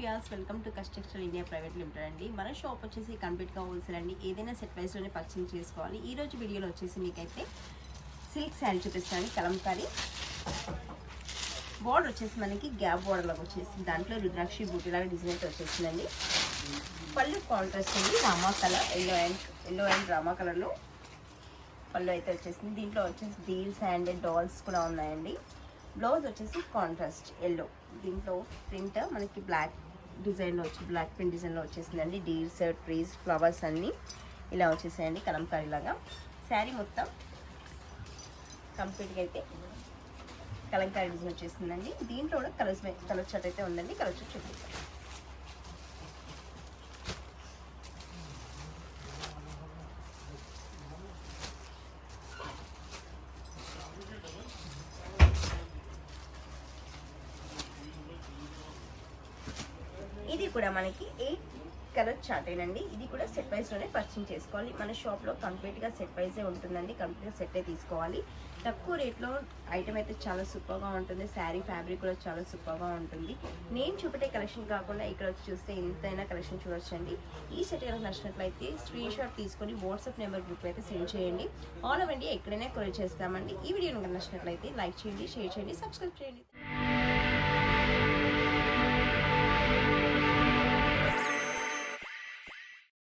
Viewers, welcome to Kustextile India private limited అండి. మన shop వచ్చేసి కంప్లీట్గా హోల్సేల్ అండి. ఏదైనా సెట్ వైజ్లోనే పర్చేస్ చేసుకోవాలి. ఈ రోజు వీడియోలో వచ్చేసి మీకైతే సిల్క్ శారీ చూపిస్తాను. కలంకారీ బోర్డర్ వచ్చేసి మనకి గ్యాప్ బోర్డర్ లాగా వచ్చేసి దాంట్లో రుద్రాక్షి బూటీ లాగా డిజైన్ అయితే వచ్చేసిందండి. పళ్ళు కాంట్రాస్ట్ అండి, Rama colour, yellow and Rama కలర్లో పళ్ళు అయితే వచ్చేసింది. దీంట్లో వచ్చేసి డీల్స్ అండ్ డాల్స్ కూడా ఉన్నాయండి. బ్లౌజ్ వచ్చేసి కాంట్రాస్ట్ ఎల్లో, దీంట్లో ప్రింట్ మనకి బ్లాక్ డిజైన్లో వచ్చి బ్లాక్ ప్రింట్ డిజైన్లో వచ్చేసిందండి. డీల్స్, ట్రీస్, ఫ్లవర్స్ అన్నీ ఇలా వచ్చేసాయండి కలంకారీ లాగా. శారీ మొత్తం కంప్లీట్గా అయితే కలంకారీ డిజైన్ వచ్చేసిందండి. దీంట్లో కూడా కలర్ చార్ట్ అయితే ఉందండి. కలర్ చార్ట్ చూపిస్తాం. ఇది కూడా మనకి 8 కలర్ చార్టేనండి. ఇది కూడా సెట్ వైజ్లోనే పర్చేస్ చేసుకోవాలి. మన షాప్లో కంప్లీట్గా సెట్ వైజే ఉంటుందండి. కంప్లీట్గా సెట్టే తీసుకోవాలి. తక్కువ రేట్లో ఐటమ్ అయితే చాలా సూపర్గా ఉంటుంది. శారీ ఫ్యాబ్రిక్ కూడా చాలా సూపర్గా ఉంటుంది. నేను చూపెట్టే కలెక్షన్ కాకుండా ఇక్కడ వచ్చి చూస్తే ఎంతైనా కలెక్షన్ చూడొచ్చండి. ఈ సెట్ కనుక నచ్చినట్లయితే స్క్రీన్ షాట్ తీసుకొని వాట్సాప్ నెంబర్ గ్రూప్ అయితే సెండ్ చేయండి. ఆల్ ఓవర్ ఇండియా ఎక్కడైనా కొరియర్ చేస్తామండి. ఈ వీడియో కనుక నచ్చినట్లయితే లైక్ చేయండి, షేర్ చేయండి, సబ్స్క్రైబ్ చేయండి.